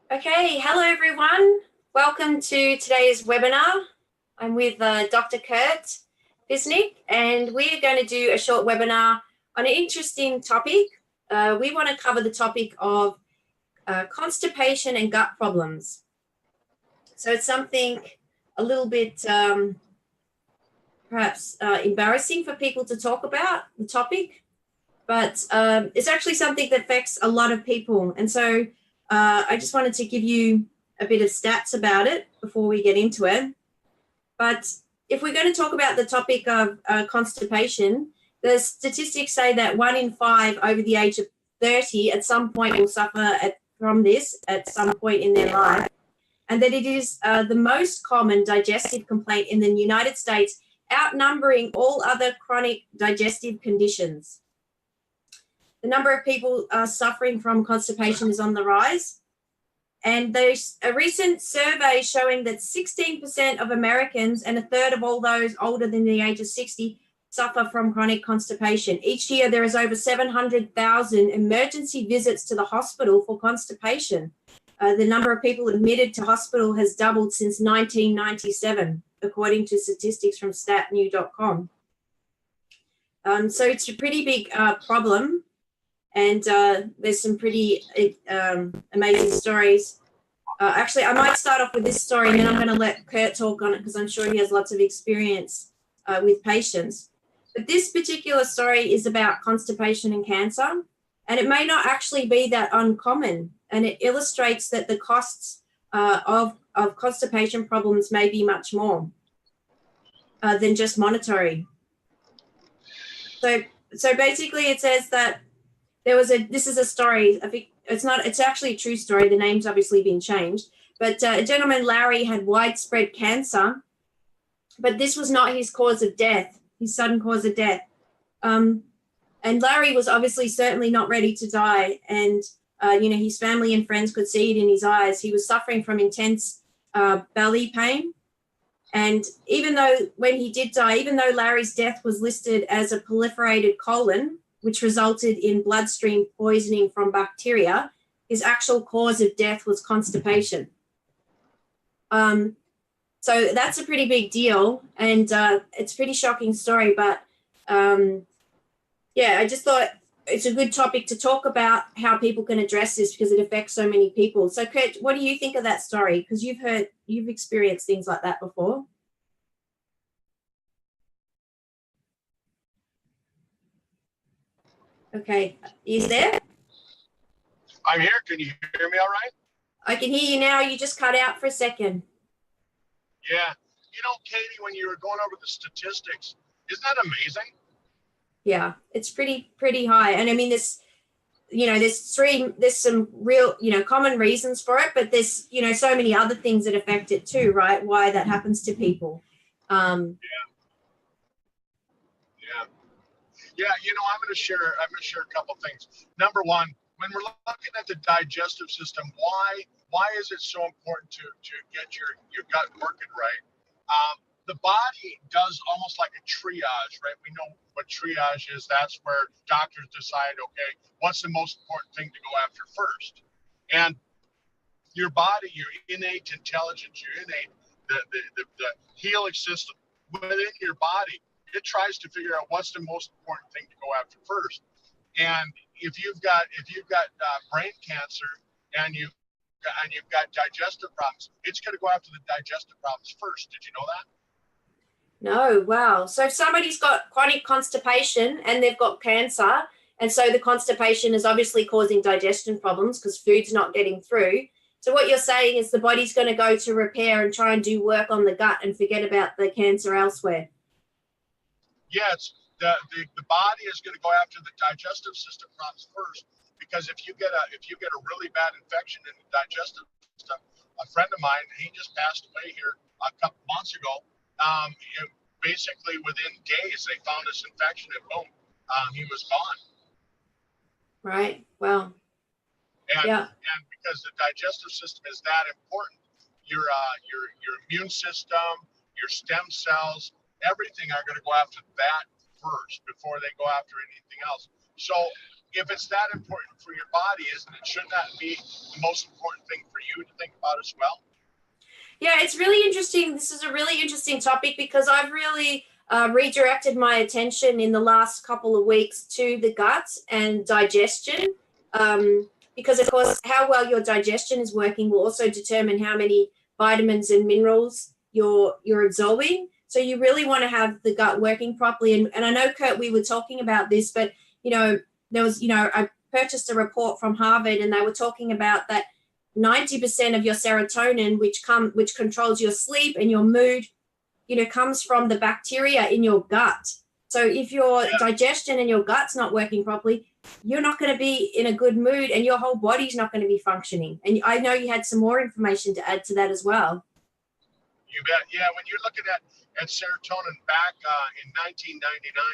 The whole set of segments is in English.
Okay, hello everyone. Welcome to today's webinar. I'm with Dr. Kurt Bisnick, and we're going to do a short webinar on an interesting topic. We want to cover the topic of constipation and gut problems. So it's something a little bit perhaps embarrassing for people to talk about, the topic, but it's actually something that affects a lot of people. And so I just wanted to give you a bit of stats about it before we get into it. But if we're going to talk about the topic of constipation, the statistics say that 1 in 5 over the age of 30 at some point will suffer from this at some point in their life, and that it is the most common digestive complaint in the United States, outnumbering all other chronic digestive conditions. The number of people suffering from constipation is on the rise. And there's a recent survey showing that 16% of Americans and a third of all those older than the age of 60 suffer from chronic constipation. Each year, there is over 700,000 emergency visits to the hospital for constipation. The number of people admitted to hospital has doubled since 1997, according to statistics from statnew.com. So it's a pretty big problem. And there's some pretty amazing stories. Actually, I might start off with this story, and then I'm going to let Kurt talk on it because I'm sure he has lots of experience with patients. But this particular story is about constipation and cancer, and it may not actually be that uncommon. And it illustrates that the costs of constipation problems may be much more than just monetary. So basically, it says that this is a story, I think it's actually a true story. The name's obviously been changed, but a gentleman, Larry, had widespread cancer, but this was not his cause of death, his sudden cause of death. And Larry was obviously certainly not ready to die. And, his family and friends could see it in his eyes. He was suffering from intense belly pain. And when he did die, even though Larry's death was listed as a proliferated colon, which resulted in bloodstream poisoning from bacteria, his actual cause of death was constipation. So that's a pretty big deal, and it's a pretty shocking story, but I just thought it's a good topic to talk about how people can address this because it affects so many people. So Kurt, what do you think of that story? Because you've experienced things like that before. Okay, is there? I'm here. Can you hear me all right? I can hear you now. You just cut out for a second. Yeah. Katie, when you were going over the statistics, isn't that amazing? Yeah, it's pretty high. And I mean, there's some real, common reasons for it, but there's, so many other things that affect it too, right? Why that happens to people. Yeah. I'm going to share a couple things. Number one, when we're looking at the digestive system, why is it so important to get your gut working right? The body does almost like a triage, right? We know what triage is. That's where doctors decide, okay, what's the most important thing to go after first? And your body, your innate intelligence, the healing system within your body, it tries to figure out what's the most important thing to go after first. And if you've got brain cancer and you've got digestive problems, it's going to go after the digestive problems first. Did you know that? No, wow. So if somebody's got chronic constipation and they've got cancer, and so the constipation is obviously causing digestion problems because food's not getting through. So what you're saying is the body's going to go to repair and try and do work on the gut and forget about the cancer elsewhere. Yes, the body is going to go after the digestive system problems first, because if you get a really bad infection in the digestive system, a friend of mine, he just passed away here a couple months ago. Basically within days they found this infection and boom, he was gone. Right. Wow. And because the digestive system is that important, your immune system, your stem cells, everything are going to go after that first before they go after anything else. So if it's that important for your body, shouldn't that be the most important thing for you to think about as well? Yeah, it's really interesting. This is a really interesting topic because I've really redirected my attention in the last couple of weeks to the gut and digestion. Because, of course, how well your digestion is working will also determine how many vitamins and minerals you're absorbing. So you really want to have the gut working properly. And I know, Kurt, we were talking about this, but, there was, I purchased a report from Harvard and they were talking about that 90% of your serotonin, which controls your sleep and your mood, comes from the bacteria in your gut. So if your digestion and your gut's not working properly, you're not going to be in a good mood and your whole body's not going to be functioning. And I know you had some more information to add to that as well. You bet. Yeah, when you're looking at serotonin back in 1999,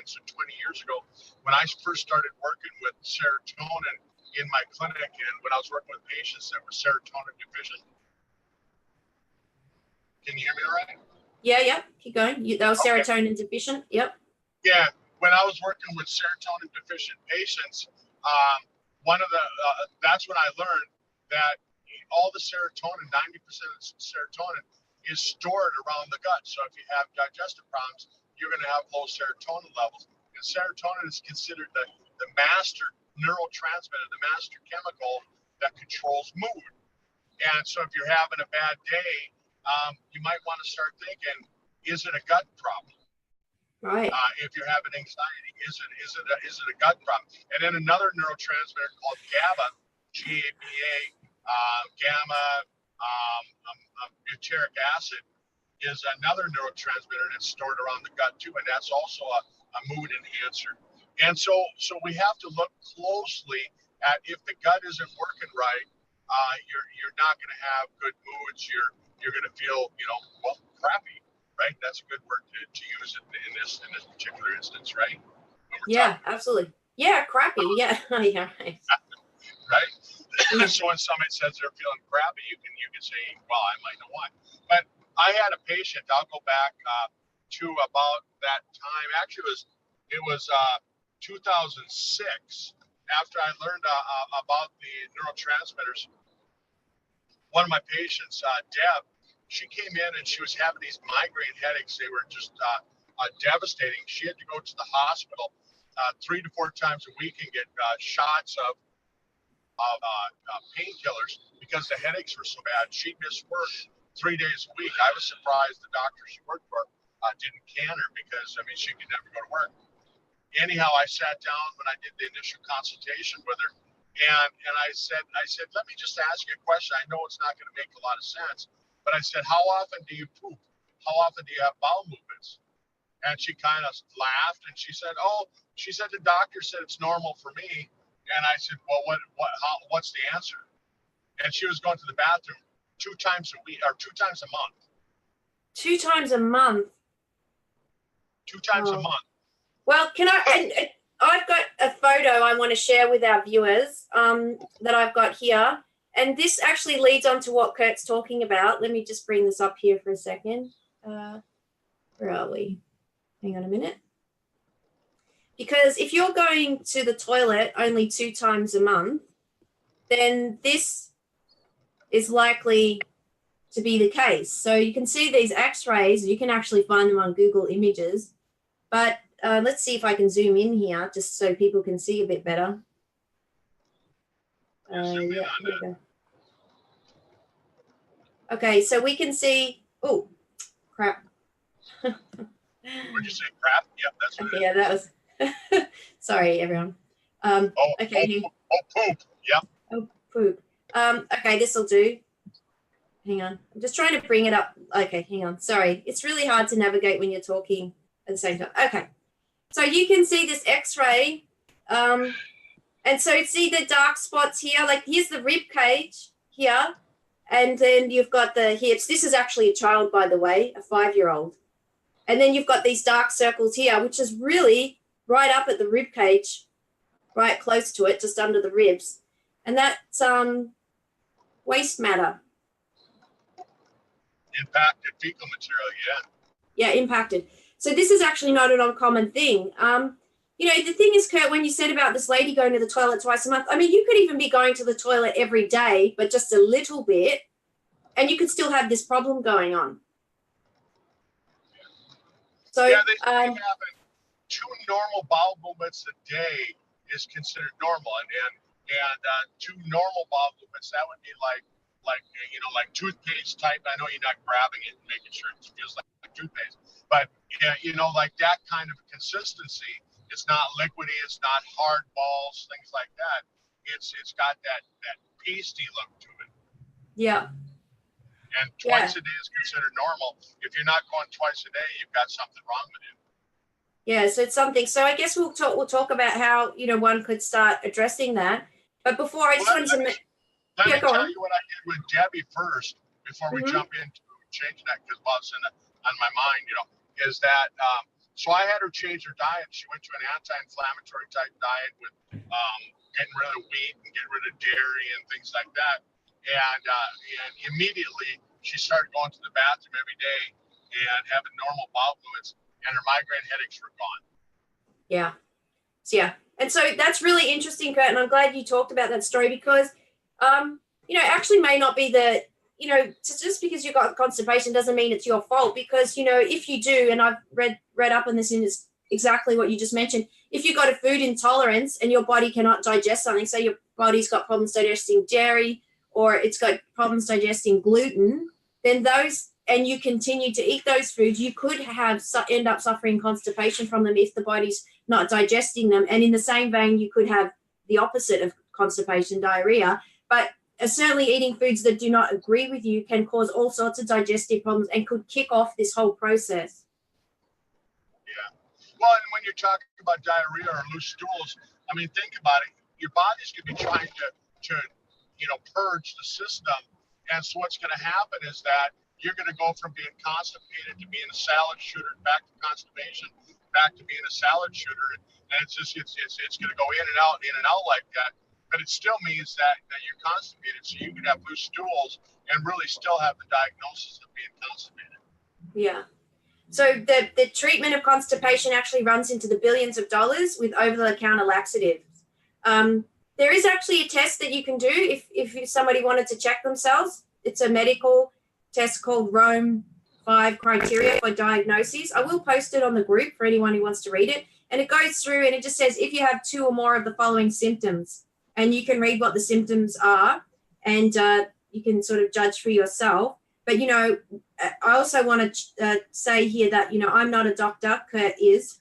so 20 years ago, when I first started working with serotonin in my clinic and when I was working with patients that were serotonin deficient. Can you hear me all right? Yeah. Keep going. That was serotonin deficient. Yep. Yeah. When I was working with serotonin deficient patients, that's when I learned that all the serotonin, 90% of the serotonin is stored around the gut. So if you have digestive problems, you're going to have low serotonin levels. And serotonin is considered the master neurotransmitter, the master chemical that controls mood. And so if you're having a bad day, you might want to start thinking, is it a gut problem? Right. If you're having anxiety, is it a gut problem? And then another neurotransmitter called GABA, G-A-B-A, gamma butyric acid, is another neurotransmitter that's stored around the gut too, and that's also a mood enhancer. And so we have to look closely at if the gut isn't working right, you're not going to have good moods. You're going to feel crappy. Right, that's a good word to use in this particular instance, right? Yeah, absolutely. Yeah, crappy. Yeah, yeah, right. Right. So when somebody says they're feeling crappy, you can say, well, I might know why. But I had a patient. I'll go back to about that time. Actually, it was 2006. After I learned about the neurotransmitters, one of my patients, Deb. She came in and she was having these migraine headaches. They were just devastating. She had to go to the hospital 3 to 4 times a week and get shots of painkillers because the headaches were so bad. She'd miss work 3 days a week. I was surprised the doctor she worked for didn't can her because, she could never go to work. Anyhow, I sat down when I did the initial consultation with her and I said, let me just ask you a question. I know it's not going to make a lot of sense. But I said, how often do you poop? How often do you have bowel movements? And she kind of laughed and she said, the doctor said it's normal for me. And I said, well, what's the answer? And she was going to the bathroom 2 times a week or 2 times a month. 2 times a month. 2 times a month. Well, I've got a photo I want to share with our viewers that I've got here. And this actually leads on to what Kurt's talking about. Let me just bring this up here for a second. Where are we? Hang on a minute. Because if you're going to the toilet only 2 times a month, then this is likely to be the case. So you can see these x-rays. You can actually find them on Google Images. But let's see if I can zoom in here just so people can see a bit better. Here we go. Okay, so we can see. Oh, crap. Would you say crap? Yep, that's what it is. Yeah, that was. Sorry, everyone. Okay. Poop. Yep. Oh, poop. Okay, this will do. Hang on. I'm just trying to bring it up. Okay, hang on. Sorry. It's really hard to navigate when you're talking at the same time. Okay. So you can see this x-ray. And so see the dark spots here, like here's the rib cage here, and then you've got the hips. This is actually a child, by the way, a 5-year-old. And then you've got these dark circles here, which is really right up at the rib cage, right close to it, just under the ribs. And that's waste matter. Impacted fecal material, yeah. Yeah, impacted. So this is actually not an uncommon thing. you know, the thing is, Kurt, when you said about this lady going to the toilet twice a month, I mean, you could even be going to the toilet every day, but just a little bit, and you could still have this problem going on. So, yeah, they say having 2 normal bowel movements a day is considered normal, and 2 normal bowel movements, that would be like like toothpaste type. I know you're not grabbing it and making sure it feels like toothpaste, but yeah, like that kind of consistency. It's not liquidy, it's not hard balls, things like that. It's got that pasty look to it. Yeah. And twice a day is considered normal. If you're not going twice a day, you've got something wrong with you. Yeah, so it's something. So I guess we'll talk about how, you know, one could start addressing that. But before I just wanted to let me tell you what I did with Debbie first before we jump into changing that, because while it's on my mind, is that so I had her change her diet. She went to an anti-inflammatory type diet with getting rid of wheat and getting rid of dairy and things like that. And immediately she started going to the bathroom every day and having normal bowel movements, and her migraine headaches were gone. Yeah. So, yeah. And so that's really interesting, Kurt, and I'm glad you talked about that story because, you know, actually may not be the, you know, just because you've got constipation doesn't mean it's your fault, because, you know, if you do, and I've read up on this and it's exactly what you just mentioned, if you've got a food intolerance and your body cannot digest something, say your body's got problems digesting dairy or it's got problems digesting gluten, then those, and you continue to eat those foods, you could end up suffering constipation from them if the body's not digesting them. And in the same vein, you could have the opposite of constipation, diarrhea. But certainly eating foods that do not agree with you can cause all sorts of digestive problems and could kick off this whole process. Yeah. Well, and when you're talking about diarrhea or loose stools, I mean, think about it. Your body's going to be trying to purge the system. And so what's going to happen is that you're going to go from being constipated to being a salad shooter, back to constipation, back to being a salad shooter. And it's going to go in and out like that. But it still means that you're constipated. So you can have loose stools and really still have the diagnosis of being constipated. Yeah. So the treatment of constipation actually runs into the billions of dollars with over-the-counter laxatives. There is actually a test that you can do if somebody wanted to check themselves. It's a medical test called Rome 5 criteria for diagnoses. I will post it on the group for anyone who wants to read it. And it goes through and it just says if you have 2 or more of the following symptoms, and you can read what the symptoms are, and you can sort of judge for yourself. But, you know, I also want to say here that, you know, I'm not a doctor, Kurt is,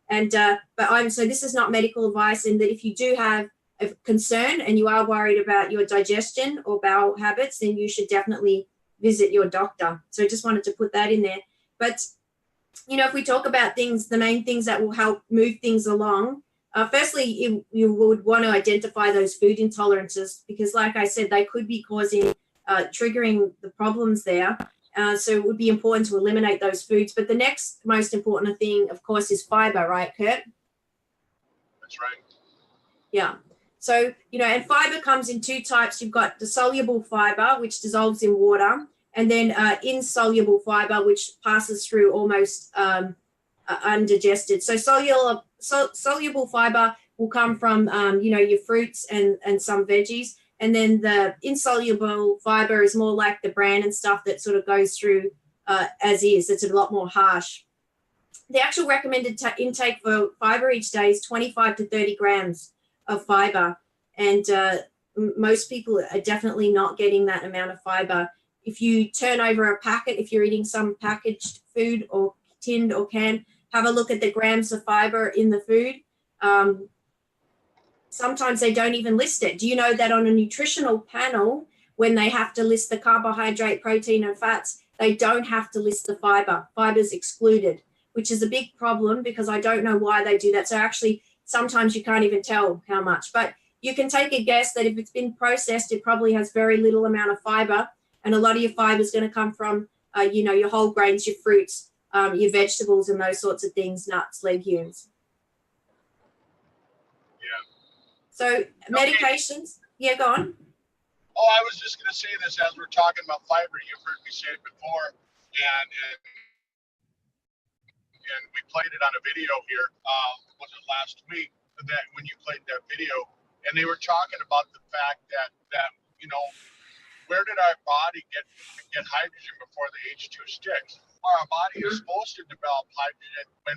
and so this is not medical advice, and that if you do have a concern and you are worried about your digestion or bowel habits, then you should definitely visit your doctor. So I just wanted to put that in there. But, you know, if we talk about things, the main things that will help move things along, firstly, you would want to identify those food intolerances because, like I said, they could be causing, triggering the problems there. So it would be important to eliminate those foods. But the next most important thing, of course, is fiber, right, Kurt? That's right. Yeah. So, you know, and fiber comes in 2 types. You've got the soluble fiber, which dissolves in water, and then insoluble fiber, which passes through almost undigested. So soluble fiber will come from, you know, your fruits and some veggies. And then the insoluble fiber is more like the bran and stuff that sort of goes through as is. It's a lot more harsh. The actual recommended intake for fiber each day is 25 to 30 grams of fiber. And most people are definitely not getting that amount of fiber. If you turn over a packet, if you're eating some packaged food or tinned or canned, have a look at the grams of fiber in the food. Sometimes they don't even list it. Do you know that on a nutritional panel, when they have to list the carbohydrate, protein, and fats, they don't have to list the fiber. Fiber's excluded, which is a big problem because I don't know why they do that. So actually, sometimes you can't even tell how much. But you can take a guess that if it's been processed, it probably has very little amount of fiber. And a lot of your fiber is going to come from, you know, your whole grains, your fruits, your vegetables, and those sorts of things, nuts, legumes. Yeah. So medications, yeah, go on. Oh, I was just going to say this as we're talking about fiber. You've heard me say it before, and and we played it on a video here, was it last week, that when you played that video, and they were talking about the fact that where did our body get hydrogen before the H2 sticks? Well, our body is supposed to develop hydrogen when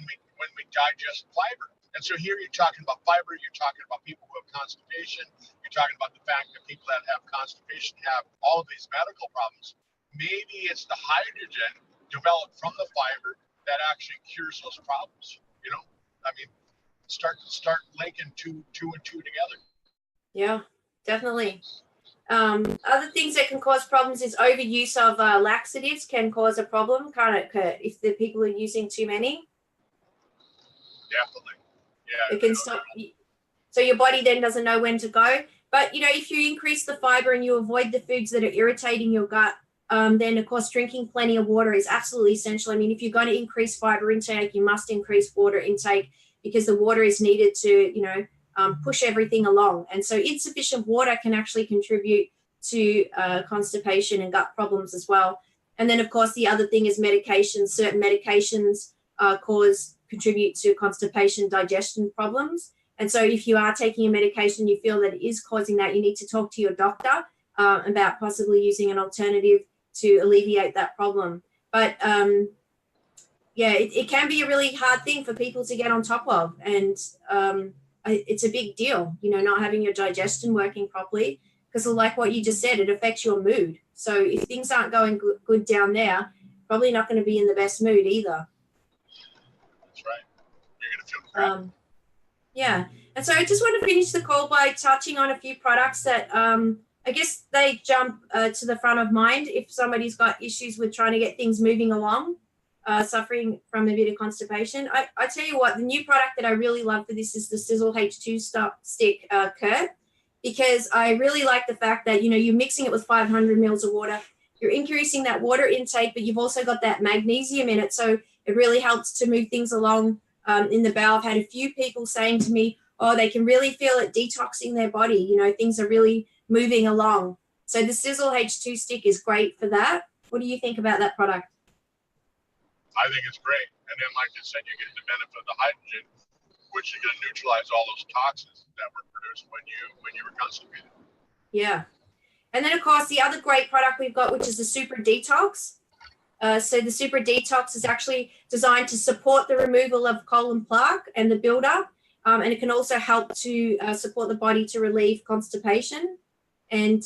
we digest fiber. And so here you're talking about fiber, you're talking about people who have constipation, you're talking about the fact that people that have constipation have all of these medical problems. Maybe it's the hydrogen developed from the fiber that actually cures those problems. I mean, start linking two and two together. Yeah, definitely. Other things that can cause problems is overuse of laxatives can cause a problem, can't it, Kurt? If the people are using too many. Definitely. Yeah. It can stop. So your body then doesn't know when to go. But, if you increase the fiber and you avoid the foods that are irritating your gut, then, of course, drinking plenty of water is absolutely essential. I mean, if you're going to increase fiber intake, you must increase water intake because the water is needed to, push everything along. And so insufficient water can actually contribute to constipation and gut problems as well. And then, of course, the other thing is medications. Certain medications contribute to constipation, digestion problems. And so if you are taking a medication, you feel that it is causing that, you need to talk to your doctor about possibly using an alternative to alleviate that problem. But it can be a really hard thing for people to get on top of. And it's a big deal, not having your digestion working properly, because like what you just said, it affects your mood. So if things aren't going good down there, probably not going to be in the best mood either. That's right. You're going to feel crap. Yeah. And so I just want to finish the call by touching on a few products that I guess they jump to the front of mind if somebody's got issues with trying to get things moving along, suffering from a bit of constipation. I tell you what, the new product that I really love for this is the Sizzle H2 stick, Kurt, because I really like the fact that, you're mixing it with 500 mils of water. You're increasing that water intake, but you've also got that magnesium in it. So it really helps to move things along in the bowel. I've had a few people saying to me, they can really feel it detoxing their body. Things are really moving along. So the Sizzle H2 stick is great for that. What do you think about that product? I think it's great. And then, like I said, you get the benefit of the hydrogen, which is going to neutralize all those toxins that were produced when you were constipated. Yeah. And then, of course, the other great product we've got, which is the Super Detox. So the Super Detox is actually designed to support the removal of colon plaque and the buildup. And it can also help to support the body to relieve constipation. And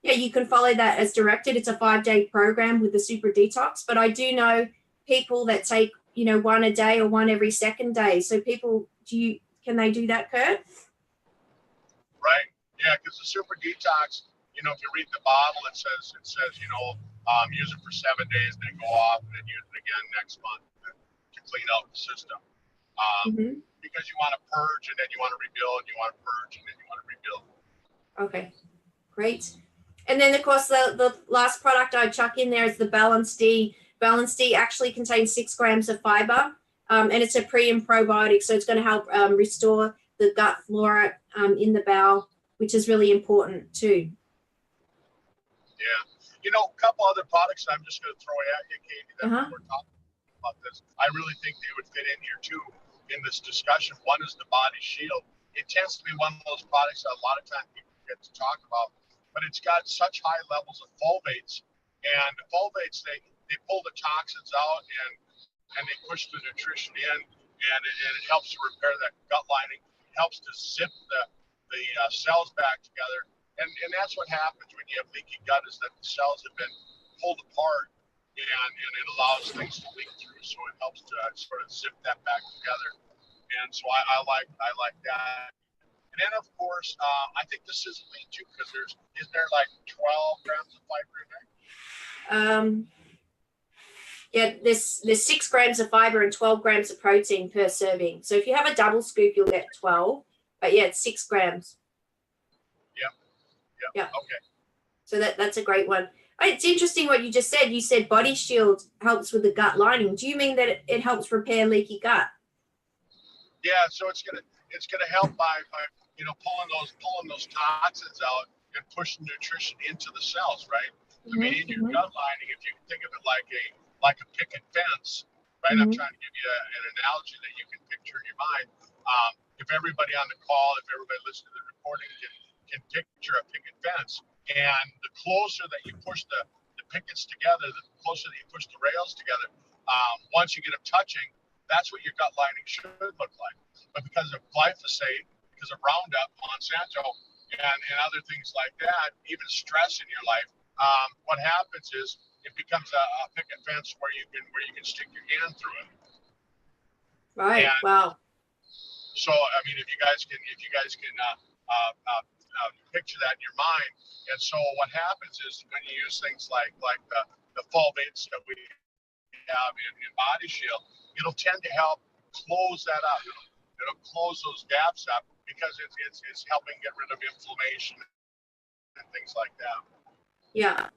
you can follow that as directed. It's a 5-day program with the Super Detox. But I do know people that take, one a day or one every second day. So people, can they do that, Kurt? Right. Yeah, because the Super Detox, if you read the bottle, it says, use it for 7 days, then go off, and then use it again next month to clean out the system. Because you want to purge, and then you want to rebuild, you want to purge, and then you want to rebuild. Okay, great. And then, of course, the last product I chuck in there is the Balance D. Balance D actually contains 6 grams of fiber, and it's a pre and probiotic, so it's going to help restore the gut flora in the bowel, which is really important too. Yeah. A couple other products I'm just going to throw at you, Katie, that we're talking about this. I really think they would fit in here too in this discussion. One is the Body Shield. It tends to be one of those products that a lot of times people get to talk about, but it's got such high levels of folvates, and the folvates, they pull the toxins out and they push the nutrition in, and it helps to repair that gut lining, helps to zip the cells back together. And that's what happens when you have leaky gut, is that the cells have been pulled apart, and it allows things to leak through. So it helps to sort of zip that back together. And so I like that. And then, of course, I think this is lean too, because isn't there like 12 grams of fiber in there? There's 6 grams of fiber and 12 grams of protein per serving. So if you have a double scoop, you'll get 12. But it's 6 grams. Yeah. Okay. So that's a great one. It's interesting what you just said. You said Body Shield helps with the gut lining. Do you mean that it helps repair leaky gut? Yeah. So it's gonna help by pulling those toxins out and pushing nutrition into the cells, right? I mean, in your gut lining, if you think of it like a picket fence, right? I'm Mhm. trying to give you an analogy that you can picture in your mind. If everybody on the call, if everybody listening to the recording can picture a picket fence, and the closer that you push the pickets together, the closer that you push the rails together, once you get them touching, that's what your gut lining should look like. But because of glyphosate, because of Roundup, Monsanto, and other things like that, even stress in your life, what happens is it becomes a picket fence where you can stick your hand through it. Right. And Wow. so, I mean, if you guys can picture that in your mind, and so what happens is when you use things like the fulvates that we have in Body Shield, it'll tend to help close that up. It'll close those gaps up because it's helping get rid of inflammation and things like that. Yeah.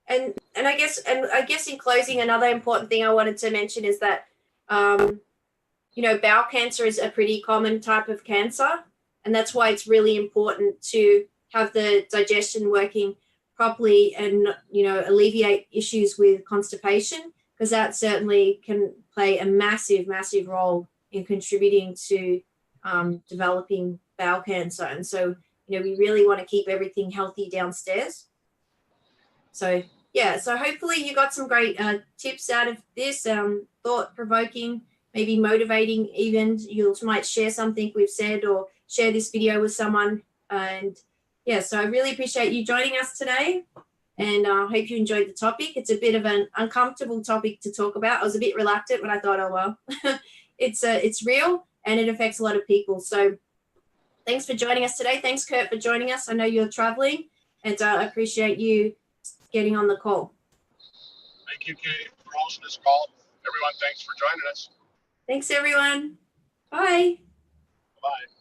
And I guess in closing, another important thing I wanted to mention is that bowel cancer is a pretty common type of cancer, and that's why it's really important to have the digestion working properly and alleviate issues with constipation, because that certainly can play a massive role in contributing to developing bowel cancer. And so we really want to keep everything healthy downstairs. So yeah, so hopefully you got some great tips out of this, thought-provoking, maybe motivating even. You might share something we've said or share this video with someone. And yeah, so I really appreciate you joining us today, and I hope you enjoyed the topic. It's a bit of an uncomfortable topic to talk about. I was a bit reluctant when I thought, oh well, it's real and it affects a lot of people. So thanks for joining us today. Thanks, Kurt, for joining us. I know you're traveling, and I appreciate you getting on the call. Thank you, Katie, for hosting this call. Everyone, thanks for joining us. Thanks, everyone. Bye. Bye.